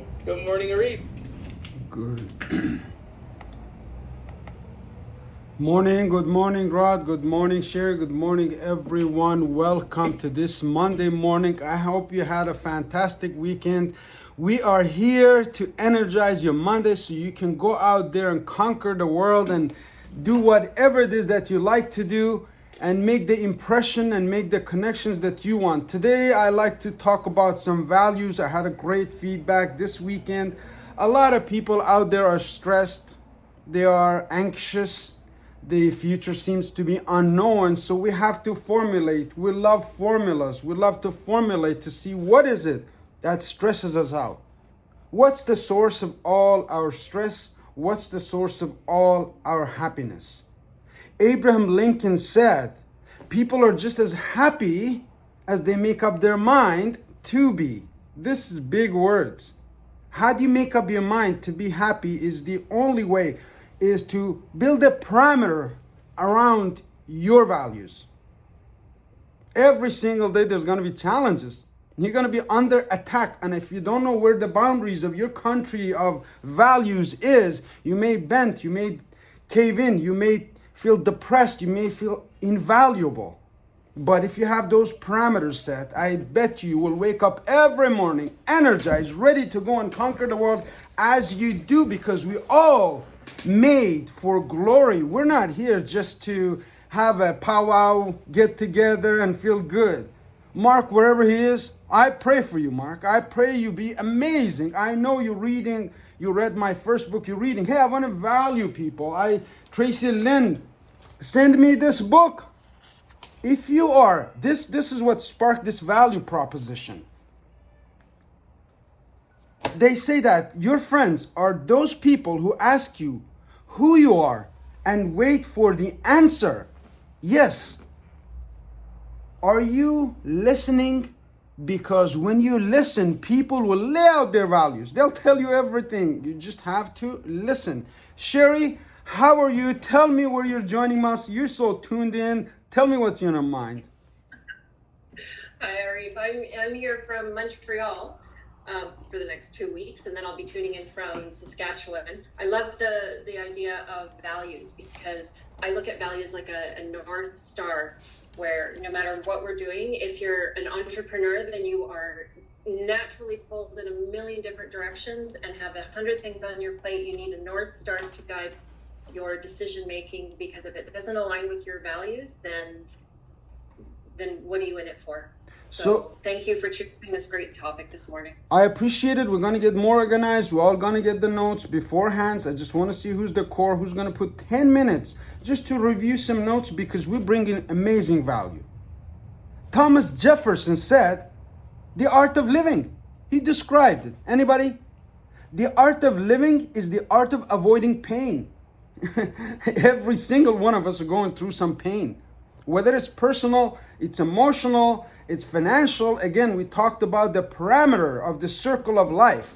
morning. Good morning, Arif. Good morning, Rod. Good morning, Sherry. Good morning, everyone. Welcome to this Monday morning. I hope you had a fantastic weekend. We are here to energize your Monday so you can go out there and conquer the world and do whatever it is that you like to do and make the impression and make the connections that you want. Today, I like to talk about some values. I had a great feedback this weekend. A lot of people out there are stressed, they are anxious, the future seems to be unknown, so we have to formulate. We love formulas. We love to formulate to see what is it that stresses us out. What's the source of all our stress? What's the source of all our happiness? Abraham Lincoln said, people are just as happy as they make up their mind to be. This is big words. How do you make up your mind to be happy is the only way is to build a parameter around your values. Every single day there's going to be challenges. You're going to be under attack, and if you don't know where the boundaries of your country of values is, you may bend, you may cave in, you may feel depressed, you may feel invaluable. But if you have those parameters set, I bet you will wake up every morning energized, ready to go and conquer the world as you do, because we all made for glory. We're not here just to have a powwow, get together and feel good. Mark, wherever he is, I pray for you, Mark. I pray you be amazing. I know you're reading, you read my first book you're reading. Hey, I want to value people. Tracy Lynn, send me this book. If you are, this is what sparked this value proposition. They say that your friends are those people who ask you who you are and wait for the answer. Yes. Are you listening? Because when you listen, people will lay out their values. They'll tell you everything. You just have to listen. Sherry, how are you? Tell me where you're joining us. You're so tuned in. Tell me what's in your mind. Hi, Arif. I'm here from Montreal for the next 2 weeks, and then I'll be tuning in from Saskatchewan. I love the idea of values because I look at values like a North Star, where no matter what we're doing, if you're an entrepreneur, then you are naturally pulled in a million different directions and have 100 things on your plate. You need a North Star to guide your decision making, because if it doesn't align with your values, then what are you in it for? So thank you for choosing this great topic this morning. I appreciate it. We're going to get more organized. We're all going to get the notes beforehand. I just want to see who's the core, who's going to put 10 minutes just to review some notes, because we bring in amazing value. Thomas Jefferson said, the art of living. He described it. Anybody? The art of living is the art of avoiding pain. Every single one of us are going through some pain. Whether it's personal, it's emotional, it's financial. Again, we talked about the parameter of the circle of life.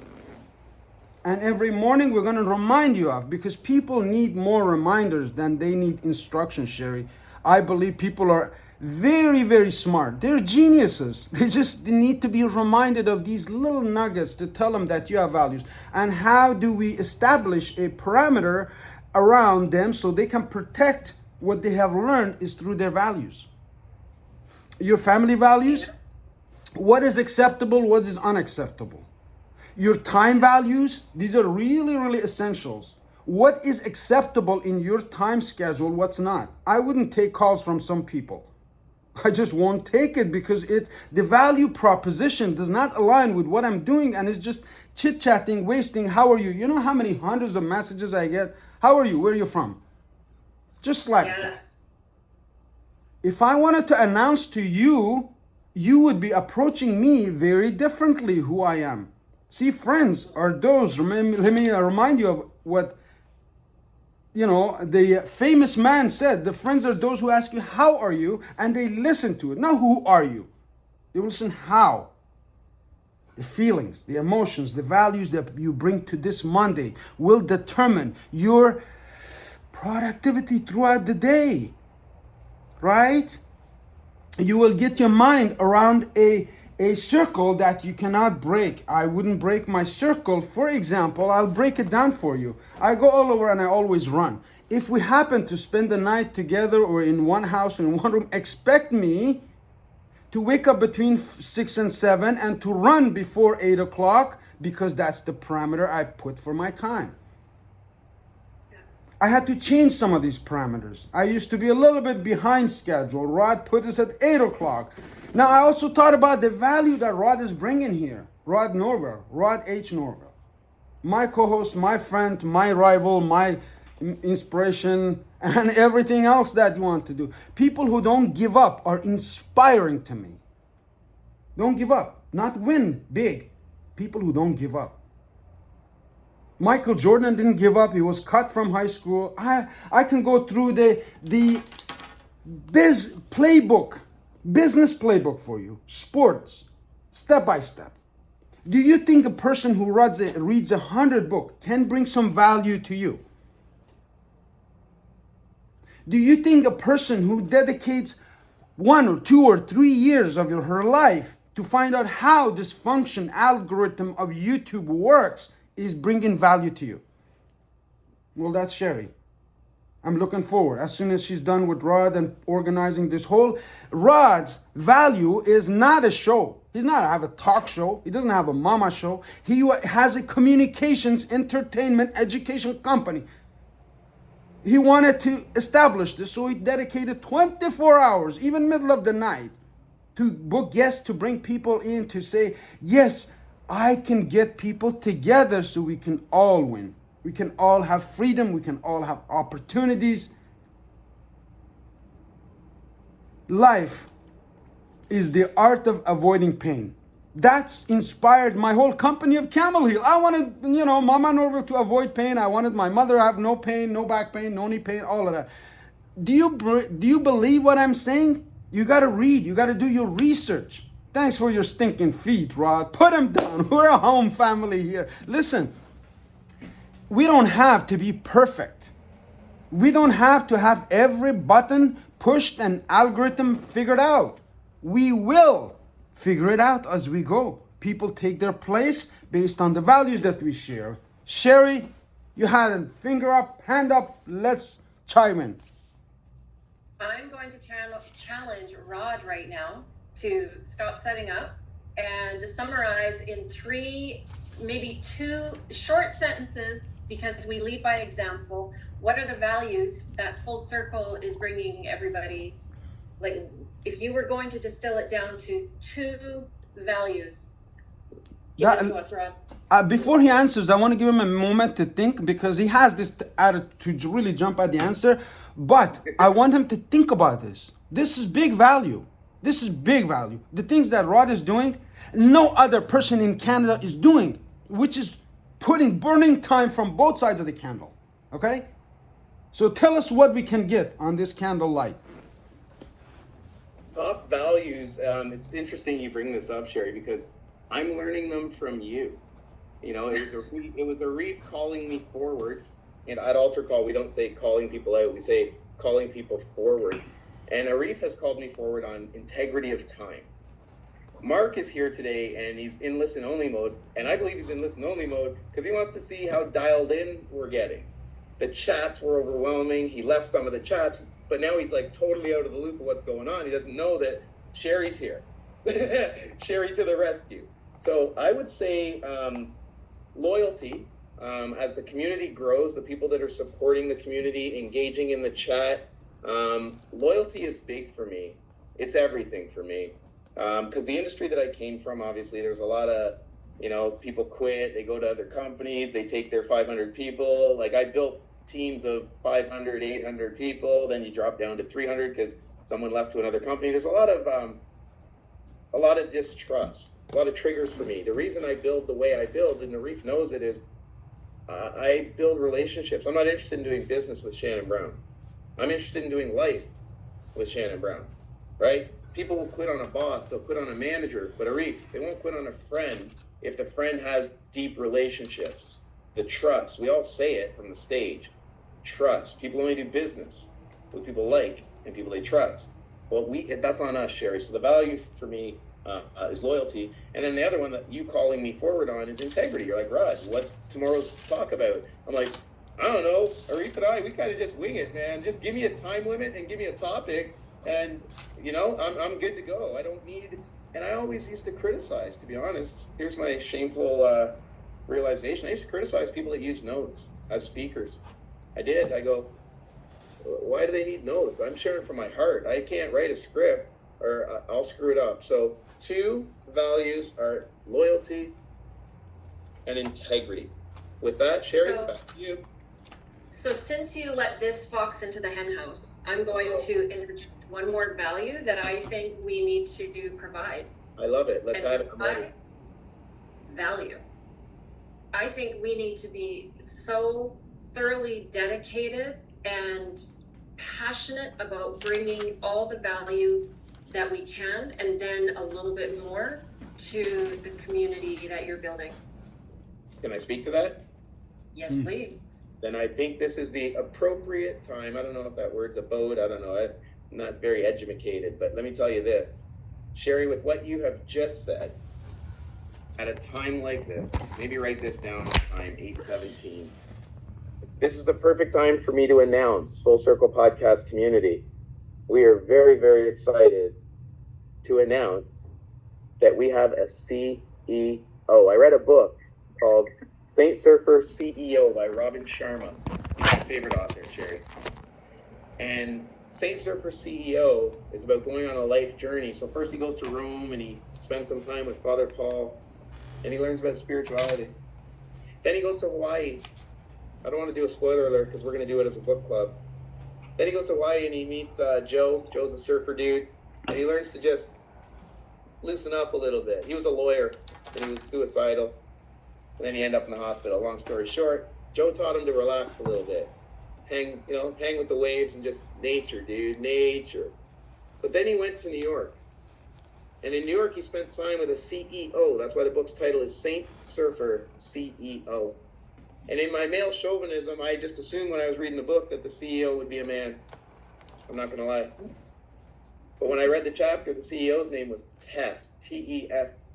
And every morning we're going to remind you of, because people need more reminders than they need instructions, Sherry. I believe people are very, very smart. They're geniuses. They just need to be reminded of these little nuggets to tell them that you have values. And how do we establish a parameter around them so they can protect what they have learned is through their values. Your family values, what is acceptable, what is unacceptable. Your time values, these are really, really essentials. What is acceptable in your time schedule, what's not. I wouldn't take calls from some people. I just won't take it because the value proposition does not align with what I'm doing, and it's just chit-chatting, wasting. How are you? You know how many hundreds of messages I get? How are you? Where are you from? Just like that. If I wanted to announce to you, you would be approaching me very differently who I am. See, friends are those, let me remind you of what, the famous man said. The friends are those who ask you, how are you? And they listen to it. Not who are you? They will listen how. The feelings, the emotions, the values that you bring to this Monday will determine your productivity throughout the day, right? You will get your mind around a a circle that you cannot break. I wouldn't break my circle. For example, I'll break it down for you. I go all over and I always run. If we happen to spend the night together or in one house, in one room, expect me to wake up between 6 and 7 and to run before 8 o'clock, because that's the parameter I put for my time. I had to change some of these parameters. I used to be a little bit behind schedule. Rod put us at 8 o'clock. Now, I also thought about the value that Rod is bringing here. Rod Norville, Rod H. Norville. My co-host, my friend, my rival, my inspiration, and everything else that you want to do. People who don't give up are inspiring to me. Don't give up. Not win big. People who don't give up. Michael Jordan didn't give up. He was cut from high school. I can go through the business playbook for you. Sports, step by step. Do you think a person who reads 100 books can bring some value to you? Do you think a person who dedicates 1 or 2 or 3 years of her life to find out how this function algorithm of YouTube works is bringing value to you? Well, that's Sherry. I'm looking forward. As soon as she's done with Rod and organizing this whole, Rod's value is not a show. He's not have a talk show. He doesn't have a mama show. He has a communications, entertainment, education company. He wanted to establish this, so he dedicated 24 hours, even middle of the night, to book guests, to bring people in, to say, yes, I can get people together so we can all win. We can all have freedom. We can all have opportunities. Life is the art of avoiding pain. That's inspired my whole company of Camel Heel. I wanted, Mama Norville to avoid pain. I wanted my mother to have no pain, no back pain, no knee pain, all of that. Do you believe what I'm saying? You got to read. You got to do your research. Thanks for your stinking feet, Rod. Put them down. We're a home family here. Listen, we don't have to be perfect. We don't have to have every button pushed and algorithm figured out. We will figure it out as we go. People take their place based on the values that we share. Sherry, you had a finger up, hand up. Let's chime in. I'm going to challenge Rod right now to stop setting up and to summarize in 3, maybe 2 short sentences, because we lead by example. What are the values that Full Circle is bringing everybody? Like, if you were going to distill it down to 2 values, give it to us, Rod. Before he answers, I want to give him a moment to think, because he has this attitude to really jump at the answer. But I want him to think about this. This is big value. This is big value. The things that Rod is doing, no other person in Canada is doing, which is burning time from both sides of the candle. Okay? So tell us what we can get on this candle light. Top values. It's interesting you bring this up, Sherry, because I'm learning them from you. It was Arif calling me forward. And at Altar Call, we don't say calling people out, we say calling people forward. And Arif has called me forward on integrity of time. Mark is here today and he's in listen only mode. And I believe he's in listen only mode because he wants to see how dialed in we're getting. The chats were overwhelming. He left some of the chats, but now he's like totally out of the loop of what's going on. He doesn't know that Sherry's here. Sherry to the rescue. So I would say loyalty. As the community grows, the people that are supporting the community, engaging in the chat, loyalty is big for me. It's everything for me. Because the industry that I came from, obviously, there's a lot of, people quit, they go to other companies, they take their 500 people. Like, I built teams of 500, 800 people, then you drop down to 300 because someone left to another company. There's a lot of distrust, a lot of triggers for me. The reason I build the way I build, and Arif knows it, is I build relationships. I'm not interested in doing business with Shannon Brown. I'm interested in doing life with Shannon Brown, right? People will quit on a boss, they'll quit on a manager, but Arif, they won't quit on a friend if the friend has deep relationships. The trust, we all say it from the stage. Trust. People only do business with people like and people they trust. Well, that's on us, Sherry. So the value for me is loyalty. And then the other one that you calling me forward on is integrity. You're like, Rod, what's tomorrow's talk about? I'm like, I don't know. Arif and I, we kind of just wing it, man. Just give me a time limit and give me a topic, and I'm good to go. I don't need. And I always used to criticize, to be honest. Here's my shameful realization. I used to criticize people that use notes as speakers. I did. I go, why do they need notes? I'm sharing from my heart. I can't write a script or I'll screw it up. So 2 values are loyalty and integrity. With that, Sherry, back to you. So since you let this fox into the hen house, I'm going to interject one more value that I think we need to provide. I love it. Let's have it. Value. I think we need to be so thoroughly dedicated and passionate about bringing all the value that we can, and then a little bit more to the community that you're building. Can I speak to that? Yes, please. Then I think this is the appropriate time. I don't know if that word's abode. I don't know. I'm not very educated, but let me tell you this. Sherry, with what you have just said, at a time like this, maybe write this down, time 8:17. This is the perfect time for me to announce Full Circle Podcast community. We are very, very excited to announce that we have a CEO. I read a book called Saint Surfer CEO by Robin Sharma. He's my favorite author, Sherry. And Saint Surfer CEO is about going on a life journey. So first he goes to Rome and he spends some time with Father Paul and he learns about spirituality. Then he goes to Hawaii. I don't want to do a spoiler alert because we're going to do it as a book club. Then he goes to Hawaii and he meets Joe. Joe's a surfer dude. And he learns to just loosen up a little bit. He was a lawyer and he was suicidal. And then he ended up in the hospital. Long story short, Joe taught him to relax a little bit. Hang with the waves and just nature, dude, nature. But then he went to New York. And in New York, he spent time with a CEO. That's why the book's title is Saint Surfer CEO. And in my male chauvinism, I just assumed when I was reading the book that the CEO would be a man. I'm not going to lie. But when I read the chapter, the CEO's name was Tess, Tess.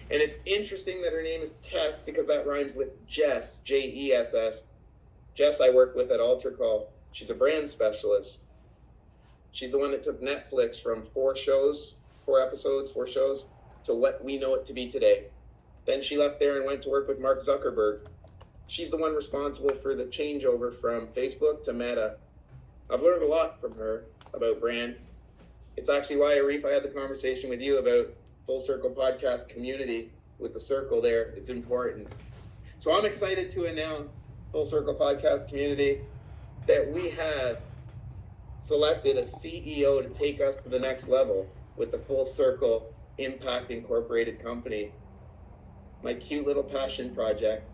And it's interesting that her name is Tess because that rhymes with Jess, Jess. Jess I work with at Altar Call. She's a brand specialist. She's the one that took Netflix from 4 shows to what we know it to be today. Then she left there and went to work with Mark Zuckerberg. She's the one responsible for the changeover from Facebook to Meta. I've learned a lot from her about brand. It's actually why, Arif, I had the conversation with you about Full Circle Podcast community with the circle there. It's important. So I'm excited to announce, Full Circle Podcast community, that we have selected a CEO to take us to the next level with the Full Circle Impact Incorporated company. My cute little passion project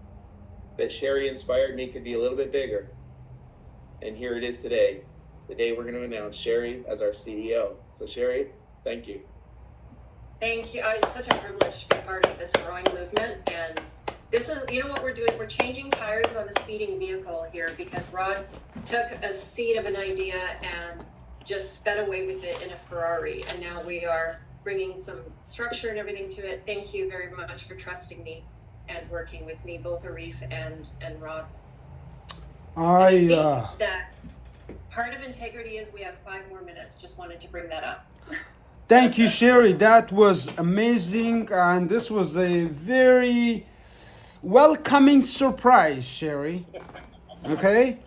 that Sherry inspired me could be a little bit bigger. And here it is today, the day we're going to announce Sherry as our CEO. So Sherry, thank you. Thank you. It's such a privilege to be part of this growing movement. And this is, what we're doing? We're changing tires on a speeding vehicle here because Rod took a seed of an idea and just sped away with it in a Ferrari. And now we are bringing some structure and everything to it. Thank you very much for trusting me and working with me, both Arif and Rod. I think that part of integrity is we have 5 more minutes. Just wanted to bring that up. Thank you, Sherry. That was amazing. And this was a very welcoming surprise, Sherry. Okay?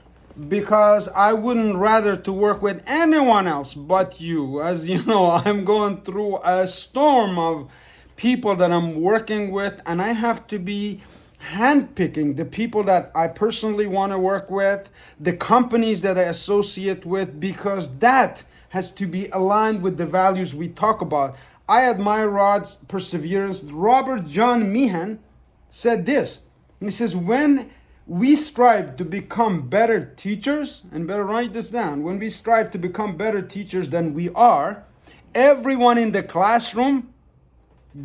Because I wouldn't rather to work with anyone else but you. As you know, I'm going through a storm of people that I'm working with, and I have to be handpicking the people that I personally want to work with, the companies that I associate with, because that has to be aligned with the values we talk about. I admire Rod's perseverance. Robert John Meehan said this. He says, when we strive to become better teachers, and better write this down, when we strive to become better teachers than we are, everyone in the classroom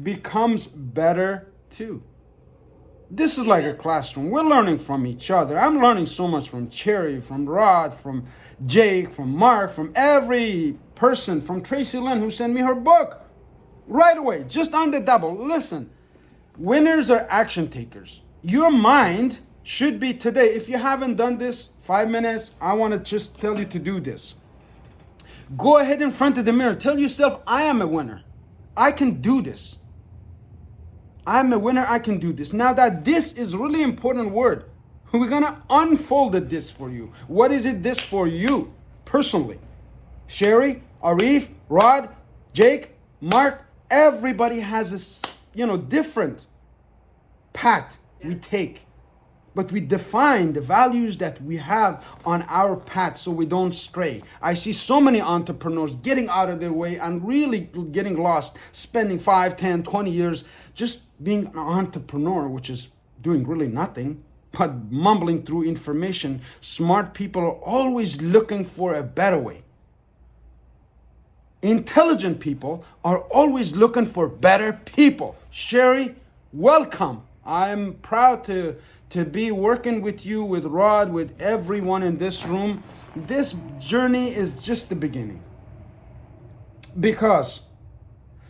becomes better too. This is like a classroom. We're learning from each other. I'm learning so much from Cherry, from Rod, from Jake, from Mark, from every person, from Tracy Lynn who sent me her book. Right away, just on the double. Listen, winners are action takers. Your mind should be today. If you haven't done this 5 minutes, I want to just tell you to do this. Go ahead in front of the mirror. Tell yourself, I am a winner. I can do this. I'm a winner. I can do this. Now that this is really important word, we're going to unfold this for you. What is it this for you personally? Sherry, Arif, Rod, Jake, Mark, everybody has a different path we take. But we define the values that we have on our path so we don't stray. I see so many entrepreneurs getting out of their way and really getting lost, spending 5, 10, 20 years just being an entrepreneur, which is doing really nothing but mumbling through information. Smart people are always looking for a better way. Intelligent people are always looking for better people. Sherry, welcome. I'm proud to be working with you, with Rod, with everyone in this room. This journey is just the beginning. Because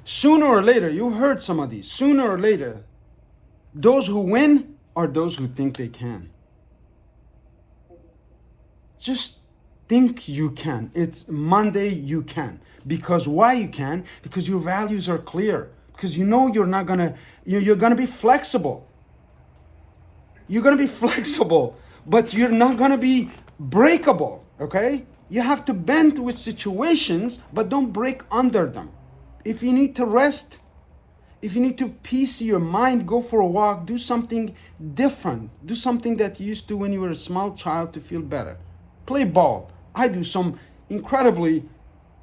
sooner or later, you heard some of these, sooner or later, those who win are those who think they can. Just think you can. It's Monday, you can. Because why you can? Because your values are clear. Because you know you're gonna be flexible. You're gonna be flexible, but you're not gonna be breakable, okay? You have to bend with situations, but don't break under them. If you need to rest, if you need to peace your mind, go for a walk, do something different. Do something that you used to when you were a small child to feel better. Play ball. I do some incredibly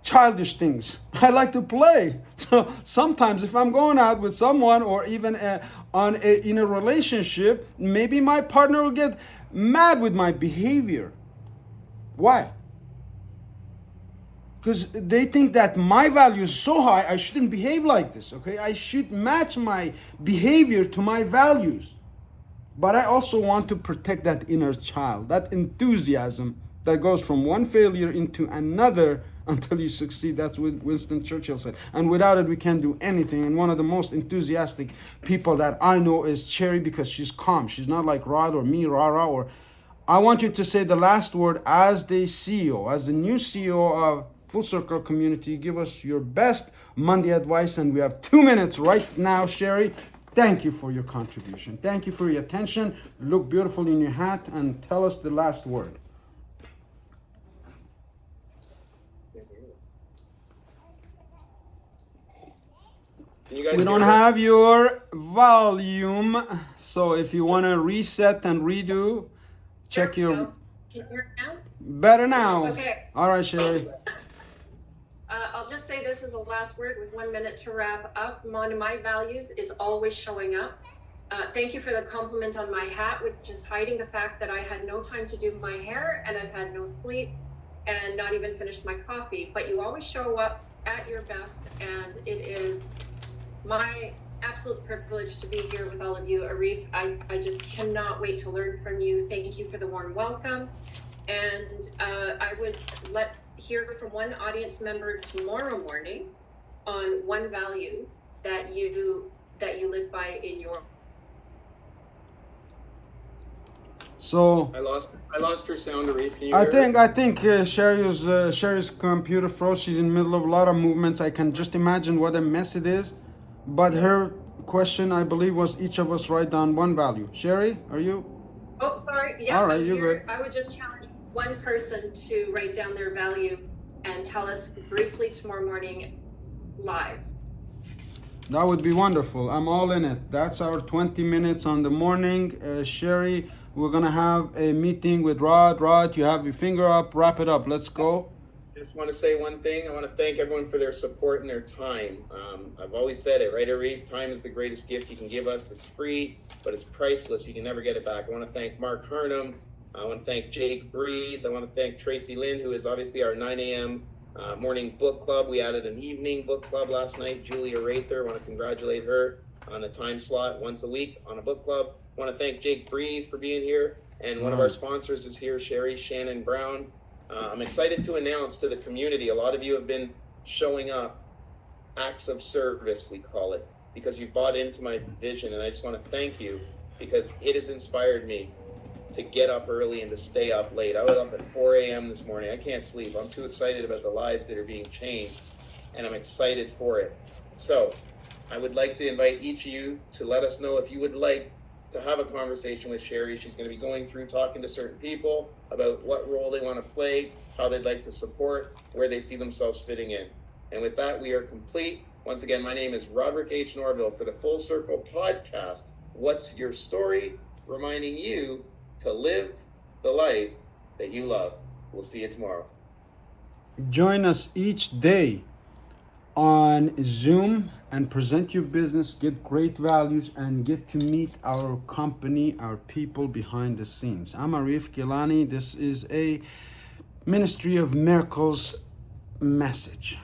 childish things. I like to play. So sometimes if I'm going out with someone or even in a relationship, maybe my partner will get mad with my behavior. Why? Because they think that my value is so high, I shouldn't behave like this, okay? I should match my behavior to my values. But I also want to protect that inner child, that enthusiasm that goes from one failure into another until you succeed. That's what Winston Churchill said. And without it, we can't do anything. And one of the most enthusiastic people that I know is Cherry, because she's calm. She's not like Rod or me, Rara, or... I want you to say the last word as the CEO, as the new CEO of Full Circle Community. Give us your best Monday advice. And we have 2 minutes right now, Sherry. Thank you for your contribution. Thank you for your attention. Look beautiful in your hat and tell us the last word. We don't have your volume, so if you want to reset and redo, check your... Can you hear it now? Better now. Okay. All right, Sherry. I'll just say this is the last word with 1 minute to wrap up. One of my values is always showing up. Thank you for the compliment on my hat, which is hiding the fact that I had no time to do my hair and I've had no sleep and not even finished my coffee. But you always show up at your best, and it is my absolute privilege to be here with all of you. Arif, I just cannot wait to learn from you. Thank you for the warm welcome. And let's hear from one audience member tomorrow morning on one value that you live by in your... So I lost her sound, Arif. Can you hear I think Sherry's computer froze. She's in the middle of a lot of movements. I can just imagine what a mess it is. But her question, I believe, was each of us write down one value. Sherry, are you? Oh, sorry. Yeah. All right, you're good. I would just challenge one person to write down their value and tell us briefly tomorrow morning live. That would be wonderful. I'm all in it. That's our 20 minutes on the morning. Sherry, we're going to have a meeting with Rod. Rod, you have your finger up. Wrap it up. Let's go. I just want to say one thing. I want to thank everyone for their support and their time. I've always said it, right, Arif? Time is the greatest gift you can give us. It's free, but it's priceless. You can never get it back. I want to thank Mark Hurnham. I want to thank Jake Breed. I want to thank Tracy Lynn, who is obviously our 9 a.m. Morning book club. We added an evening book club last night. Julia Rather, I want to congratulate her on a time slot once a week on a book club. I want to thank Jake Breed for being here. And one of our sponsors is here, Sherry Shannon Brown. I'm excited to announce to the community, a lot of you have been showing up acts of service, we call it, because you bought into my vision. And I just want to thank you because it has inspired me to get up early and to stay up late. I was up at 4 a.m. this morning. I can't sleep. I'm too excited about the lives that are being changed, and I'm excited for it. So I would like to invite each of you to let us know if you would like to have a conversation with Sherry. She's going to be going through talking to certain people about what role they want to play, how they'd like to support, where they see themselves fitting in. And with that, we are complete. Once again, my name is Roderick H. Norville for the Full Circle Podcast. What's your story? Reminding you to live the life that you love. We'll see you tomorrow. Join us each day on Zoom and present your business, get great values, and get to meet our company, our people behind the scenes. I'm Arif Gilani. This is a Ministry of Miracles message.